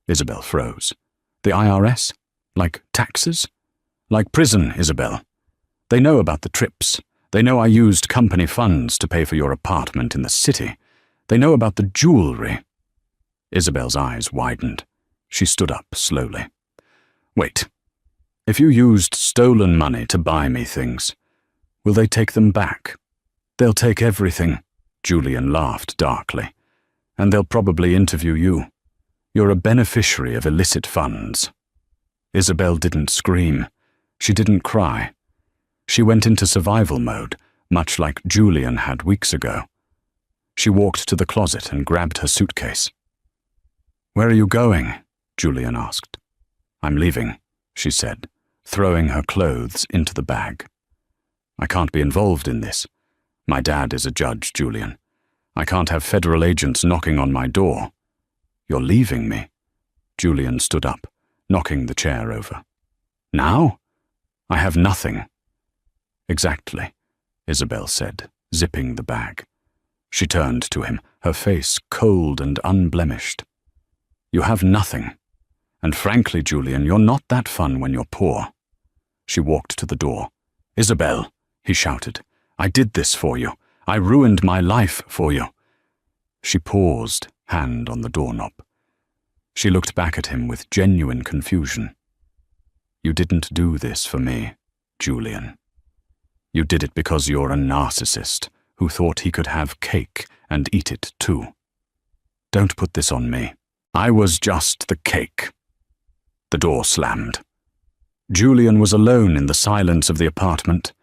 Isabel froze. The IRS? Like taxes? Like prison, Isabel. They know about the trips. They know I used company funds to pay for your apartment in the city. They know about the jewelry. Isabel's eyes widened. She stood up slowly. Wait. If you used stolen money to buy me things, will they take them back? They'll take everything, Julian laughed darkly. And they'll probably interview you. You're a beneficiary of illicit funds. Isabel didn't scream. She didn't cry. She went into survival mode, much like Julian had weeks ago. She walked to the closet and grabbed her suitcase. Where are you going? Julian asked. I'm leaving, she said, throwing her clothes into the bag. I can't be involved in this. My dad is a judge, Julian. I can't have federal agents knocking on my door. You're leaving me. Julian stood up, knocking the chair over. Now? I have nothing. Exactly, Isabel said, zipping the bag. She turned to him, her face cold and unblemished. You have nothing. And frankly, Julian, you're not that fun when you're poor. She walked to the door. Isabel, he shouted, I did this for you. I ruined my life for you. She paused, hand on the doorknob. She looked back at him with genuine confusion. You didn't do this for me, Julian. You did it because you're a narcissist who thought he could have cake and eat it too. Don't put this on me. I was just the cake. The door slammed. Julian was alone in the silence of the apartment.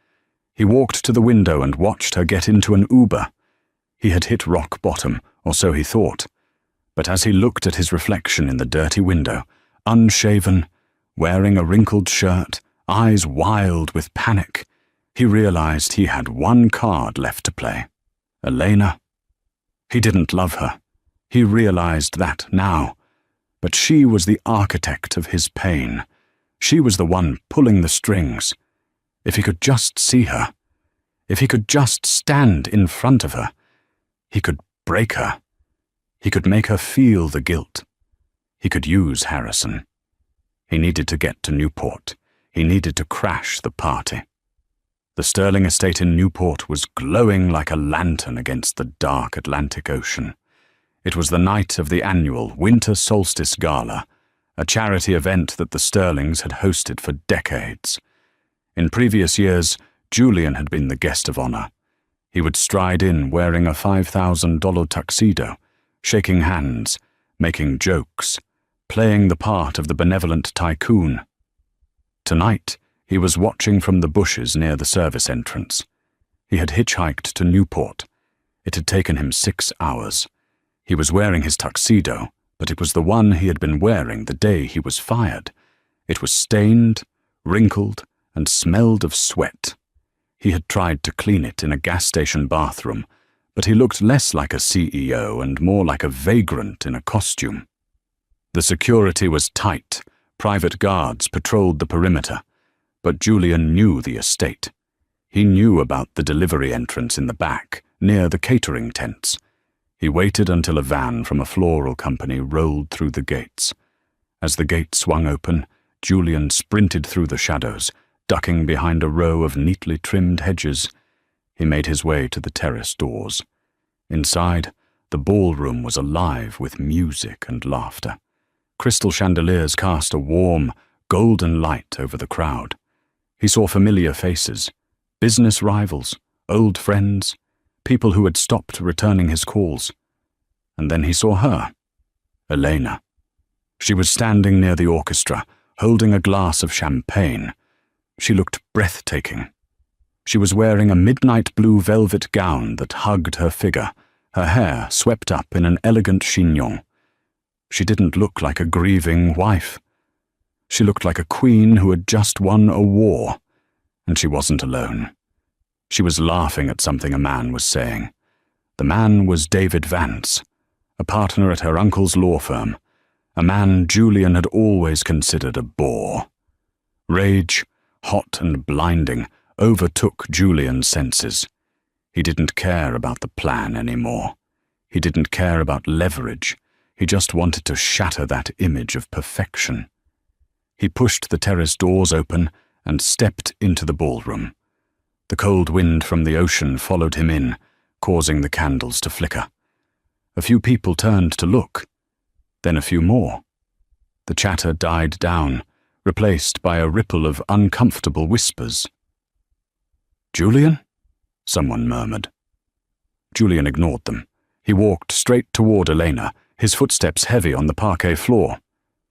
He walked to the window and watched her get into an Uber. He had hit rock bottom, or so he thought. But as he looked at his reflection in the dirty window, unshaven, wearing a wrinkled shirt, eyes wild with panic, he realized he had one card left to play. Elena. He didn't love her. He realized that now. But she was the architect of his pain. She was the one pulling the strings. If he could just see her, if he could just stand in front of her, he could break her. He could make her feel the guilt. He could use Harrison. He needed to get to Newport. He needed to crash the party. The Sterling estate in Newport was glowing like a lantern against the dark Atlantic Ocean. It was the night of the annual Winter Solstice Gala, a charity event that the Sterlings had hosted for decades. In previous years, Julian had been the guest of honor. He would stride in wearing a $5,000 tuxedo, shaking hands, making jokes, playing the part of the benevolent tycoon. Tonight, he was watching from the bushes near the service entrance. He had hitchhiked to Newport. It had taken him 6 hours. He was wearing his tuxedo, but it was the one he had been wearing the day he was fired. It was stained, wrinkled, and smelled of sweat. He had tried to clean it in a gas station bathroom, but he looked less like a CEO and more like a vagrant in a costume. The security was tight, Private guards patrolled the perimeter, but Julian knew the estate. He knew about the delivery entrance in the back, near the catering tents. He waited until a van from a floral company rolled through the gates. As the gate swung open, Julian sprinted through the shadows, ducking behind a row of neatly trimmed hedges. He made his way to the terrace doors. Inside, the ballroom was alive with music and laughter. Crystal chandeliers cast a warm, golden light over the crowd. He saw familiar faces, business rivals, old friends, people who had stopped returning his calls. And then he saw her, Elena. She was standing near the orchestra, holding a glass of champagne. She looked breathtaking. She was wearing a midnight blue velvet gown that hugged her figure, her hair swept up in an elegant chignon. She didn't look like a grieving wife. She looked like a queen who had just won a war, and she wasn't alone. She was laughing at something a man was saying. The man was David Vance, a partner at her uncle's law firm, a man Julian had always considered a bore. Rage, hot and blinding, overtook Julian's senses. He didn't care about the plan anymore. He didn't care about leverage. He just wanted to shatter that image of perfection. He pushed the terrace doors open and stepped into the ballroom. The cold wind from the ocean followed him in, causing the candles to flicker. A few people turned to look, then a few more. The chatter died down, replaced by a ripple of uncomfortable whispers. "Julian?" someone murmured. Julian ignored them. He walked straight toward Elena, his footsteps heavy on the parquet floor.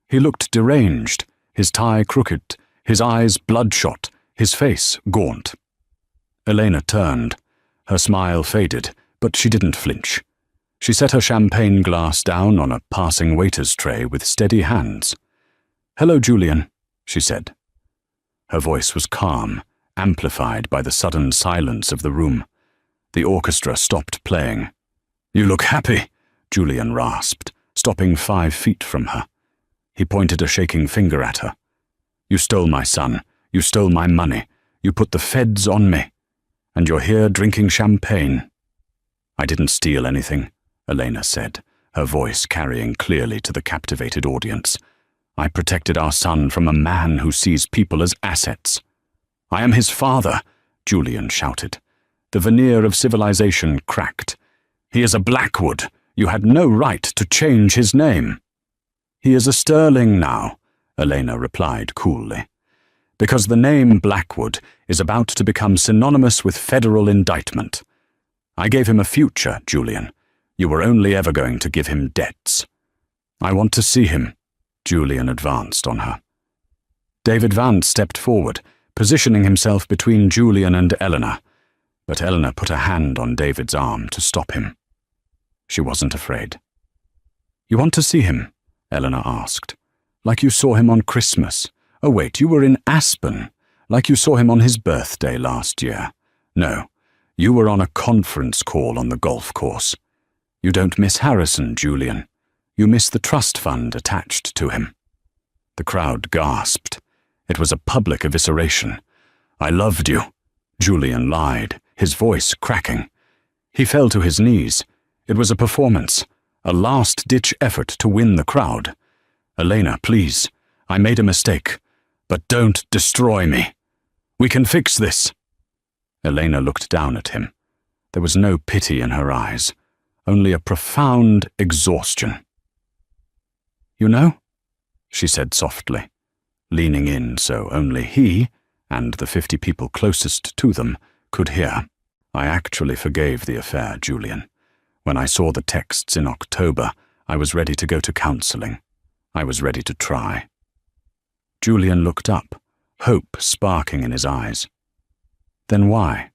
He looked deranged, his tie crooked, his eyes bloodshot, his face gaunt. Elena turned. Her smile faded, but she didn't flinch. She set her champagne glass down on a passing waiter's tray with steady hands. "Hello, Julian," she said. Her voice was calm, amplified by the sudden silence of the room. The orchestra stopped playing. "You look happy," Julian rasped, stopping 5 feet from her. He pointed a shaking finger at her. "You stole my son. You stole my money. You put the feds on me. And you're here drinking champagne." "I didn't steal anything," Elena said, her voice carrying clearly to the captivated audience. "I protected our son from a man who sees people as assets." "I am his father," Julian shouted. The veneer of civilization cracked. "He is a Blackwood. You had no right to change his name." "He is a Sterling now," Elena replied coolly. "Because the name Blackwood is about to become synonymous with federal indictment. I gave him a future, Julian. You were only ever going to give him debts." "I want to see him," Julian advanced on her. David Vance stepped forward, positioning himself between Julian and Eleanor, but Eleanor put a hand on David's arm to stop him. She wasn't afraid. "You want to see him?" Eleanor asked. "Like you saw him on Christmas. Oh wait, you were in Aspen. Like you saw him on his birthday last year. No, you were on a conference call on the golf course. You don't miss Harrison, Julian. You miss the trust fund attached to him." The crowd gasped. It was a public evisceration. "I loved you," Julian lied, his voice cracking. He fell to his knees. It was a performance, a last-ditch effort to win the crowd. "Elena, please, I made a mistake, but don't destroy me. We can fix this." Elena looked down at him. There was no pity in her eyes, only a profound exhaustion. "You know," she said softly, leaning in so only he, and the 50 people closest to them, could hear. "I actually forgave the affair, Julian. When I saw the texts in October, I was ready to go to counseling. I was ready to try." Julian looked up, hope sparking in his eyes. "Then why?"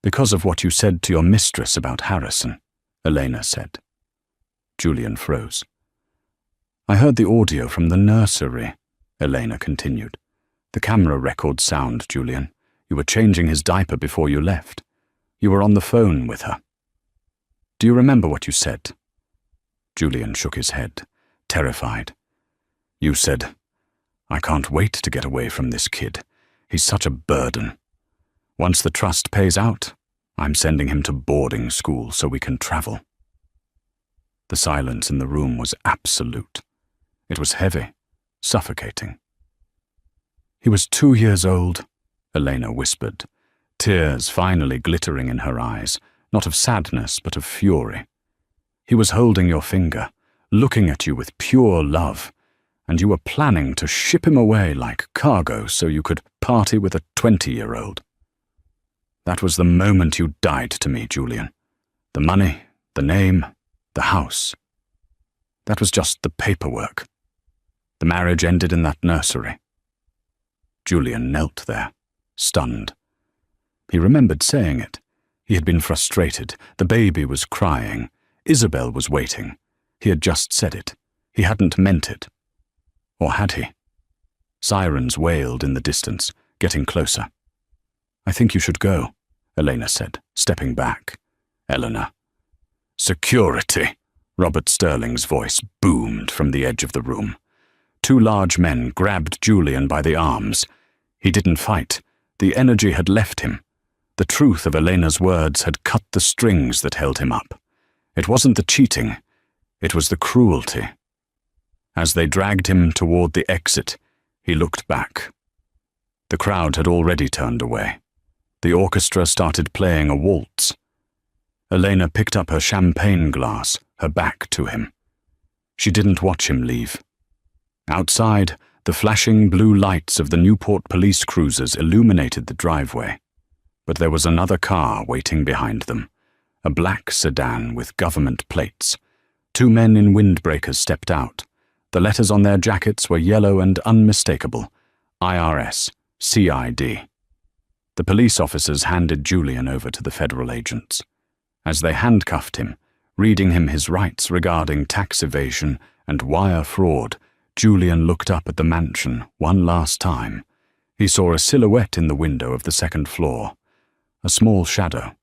"Because of what you said to your mistress about Harrison," Elena said. Julian froze. "I heard the audio from the nursery," Elena continued. "The camera record sound, Julian. You were changing his diaper before you left. You were on the phone with her. Do you remember what you said?" Julian shook his head, terrified. You said, "I can't wait to get away from this kid. He's such a burden. Once the trust pays out, I'm sending him to boarding school so we can travel." The silence in the room was absolute. It was heavy, suffocating. "He was 2 years old," Elena whispered, tears finally glittering in her eyes, not of sadness but of fury. "He was holding your finger, looking at you with pure love, and you were planning to ship him away like cargo so you could party with a 20-year-old. That was the moment you died to me, Julian. The money, the name, the house. That was just the paperwork. The marriage ended in that nursery." Julian knelt there, stunned. He remembered saying it. He had been frustrated. The baby was crying. Isabel was waiting. He had just said it. He hadn't meant it. Or had he? Sirens wailed in the distance, getting closer. "I think you should go," Elena said, stepping back. "Eleanor." "Security," Robert Sterling's voice boomed from the edge of the room. 2 large men grabbed Julian by the arms. He didn't fight. The energy had left him. The truth of Elena's words had cut the strings that held him up. It wasn't the cheating. It was the cruelty. As they dragged him toward the exit, he looked back. The crowd had already turned away. The orchestra started playing a waltz. Elena picked up her champagne glass, her back to him. She didn't watch him leave. Outside, the flashing blue lights of the Newport police cruisers illuminated the driveway. But there was another car waiting behind them, a black sedan with government plates. 2 men in windbreakers stepped out. The letters on their jackets were yellow and unmistakable: IRS, CID. The police officers handed Julian over to the federal agents. As they handcuffed him, reading him his rights regarding tax evasion and wire fraud, Julian looked up at the mansion one last time. He saw a silhouette in the window of the 2nd floor. A small shadow.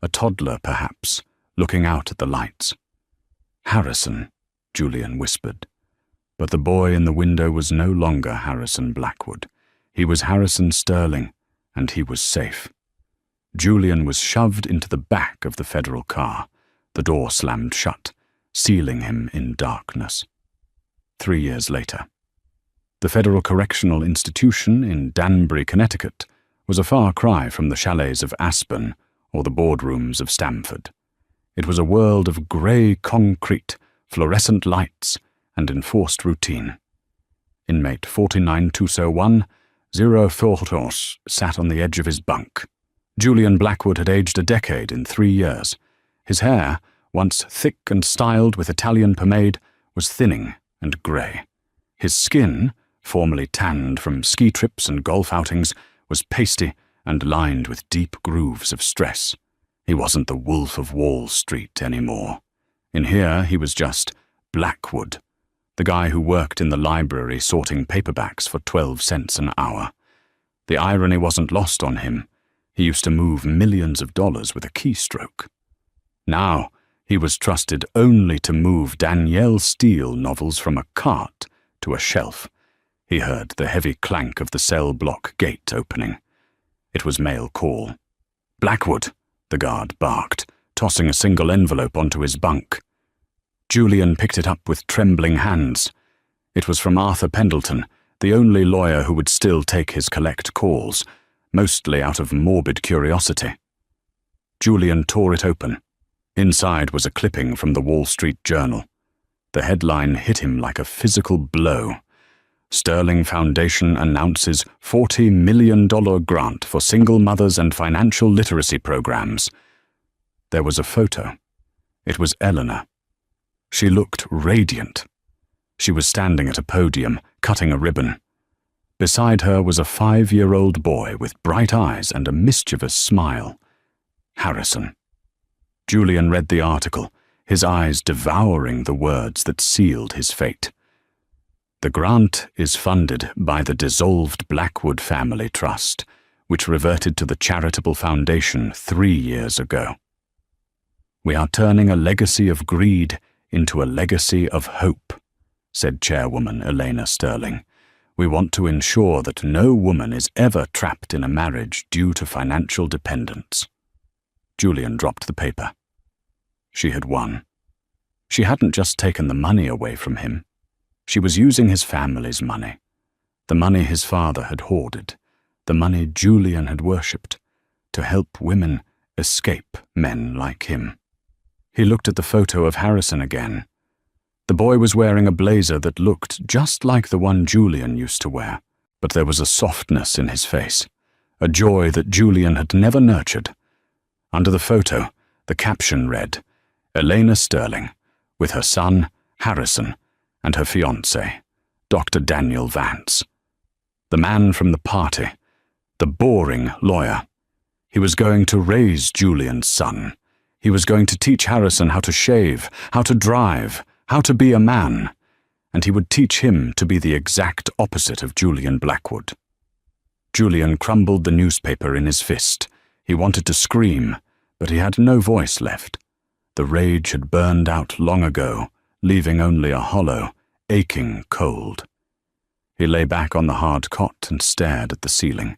A toddler, perhaps, looking out at the lights. "Harrison," Julian whispered. But the boy in the window was no longer Harrison Blackwood. He was Harrison Sterling, and he was safe. Julian was shoved into the back of the federal car. The door slammed shut, sealing him in darkness. 3 years later. The Federal Correctional Institution in Danbury, Connecticut, was a far cry from the chalets of Aspen or the boardrooms of Stamford. It was a world of grey concrete, fluorescent lights, and enforced routine. Inmate 49201, 04 sat on the edge of his bunk. Julian Blackwood had aged a decade in 3 years. His hair, once thick and styled with Italian pomade, was thinning and grey. His skin, formerly tanned from ski trips and golf outings, was pasty and lined with deep grooves of stress. He wasn't the Wolf of Wall Street anymore. In here, he was just Blackwood, the guy who worked in the library sorting paperbacks for 12 cents an hour. The irony wasn't lost on him. He used to move millions of dollars with a keystroke. Now, he was trusted only to move Danielle Steele novels from a cart to a shelf. He heard the heavy clank of the cell block gate opening. It was mail call. "Blackwood," the guard barked, tossing a single envelope onto his bunk. Julian picked it up with trembling hands. It was from Arthur Pendleton, the only lawyer who would still take his collect calls, mostly out of morbid curiosity. Julian tore it open. Inside was a clipping from the Wall Street Journal. The headline hit him like a physical blow. Sterling Foundation announces $40 million grant for single mothers and financial literacy programs. There was a photo. It was Eleanor. She looked radiant. She was standing at a podium, cutting a ribbon. Beside her was a 5-year-old boy with bright eyes and a mischievous smile. Harrison. Julian read the article, his eyes devouring the words that sealed his fate. The grant is funded by the dissolved Blackwood Family Trust, which reverted to the charitable foundation 3 years ago. We are turning a legacy of greed into a legacy of hope, said Chairwoman Elena Sterling. "We want to ensure that no woman is ever trapped in a marriage due to financial dependence." Julian dropped the paper. She had won. She hadn't just taken the money away from him. She was using his family's money, the money his father had hoarded, the money Julian had worshipped, to help women escape men like him. He looked at the photo of Harrison again. The boy was wearing a blazer that looked just like the one Julian used to wear, but there was a softness in his face, a joy that Julian had never nurtured. Under the photo, the caption read, "Elena Sterling, with her son, Harrison, and her fiancé, Dr. Daniel Vance." The man from the party, the boring lawyer. He was going to raise Julian's son. He was going to teach Harrison how to shave, how to drive, how to be a man, and he would teach him to be the exact opposite of Julian Blackwood. Julian crumbled the newspaper in his fist. He wanted to scream, but he had no voice left. The rage had burned out long ago, leaving only a hollow, aching cold. He lay back on the hard cot and stared at the ceiling.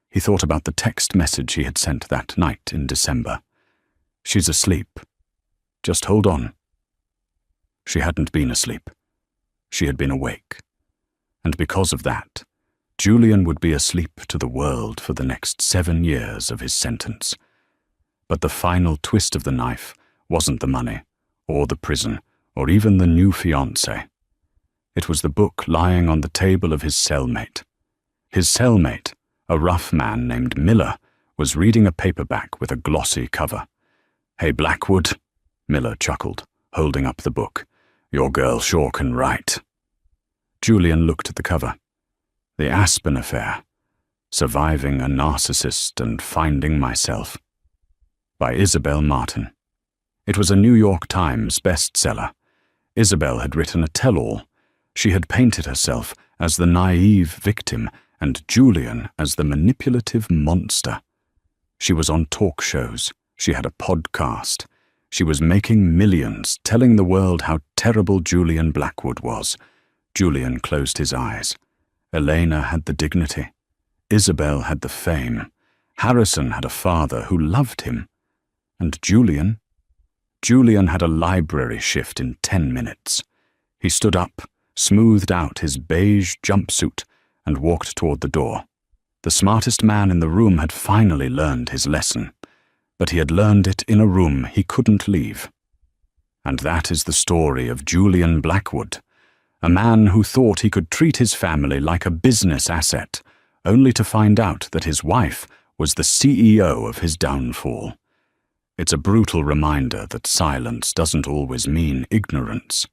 He thought about the text message he had sent that night in December. "She's asleep. Just hold on." She hadn't been asleep. She had been awake. And because of that, Julian would be asleep to the world for the next 7 years of his sentence. But the final twist of the knife wasn't the money, or the prison, or even the new fiancé. It was the book lying on the table of his cellmate. His cellmate, a rough man named Miller, was reading a paperback with a glossy cover. "Hey, Blackwood," Miller chuckled, holding up the book. "Your girl sure can write." Julian looked at the cover. The Aspen Affair, Surviving a Narcissist and Finding Myself, by Isabel Martin. It was a New York Times bestseller. Isabel had written a tell-all. She had painted herself as the naive victim and Julian as the manipulative monster. She was on talk shows. She had a podcast. She was making millions, telling the world how terrible Julian Blackwood was. Julian closed his eyes. Elena had the dignity. Isabel had the fame. Harrison had a father who loved him. And Julian? Julian had a library shift in 10 minutes. He stood up, smoothed out his beige jumpsuit, and walked toward the door. The smartest man in the room had finally learned his lesson, but he had learned it in a room he couldn't leave. And that is the story of Julian Blackwood, a man who thought he could treat his family like a business asset, only to find out that his wife was the CEO of his downfall. It's a brutal reminder that silence doesn't always mean ignorance.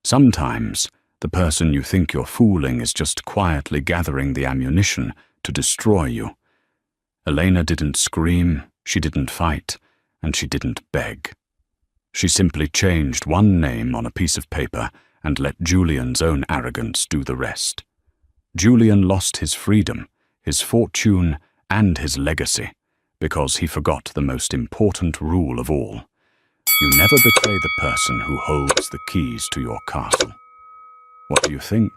Sometimes, the person you think you're fooling is just quietly gathering the ammunition to destroy you. Elena didn't scream, she didn't fight, and she didn't beg. She simply changed one name on a piece of paper and let Julian's own arrogance do the rest. Julian lost his freedom, his fortune, and his legacy because he forgot the most important rule of all. You never betray the person who holds the keys to your castle. What do you think?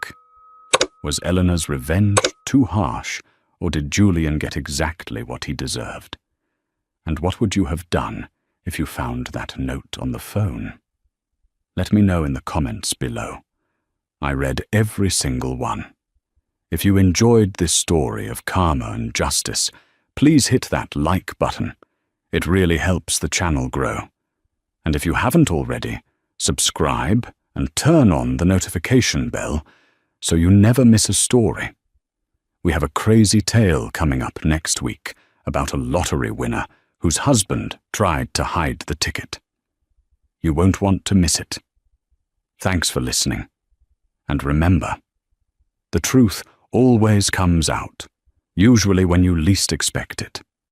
Was Eleanor's revenge too harsh, or did Julian get exactly what he deserved? And what would you have done if you found that note on the phone? Let me know in the comments below. I read every single one. If you enjoyed this story of karma and justice, please hit that like button. It really helps the channel grow. And if you haven't already, subscribe and turn on the notification bell so you never miss a story. We have a crazy tale coming up next week about a lottery winner whose husband tried to hide the ticket. You won't want to miss it. Thanks for listening. And remember, the truth always comes out, usually when you least expect it.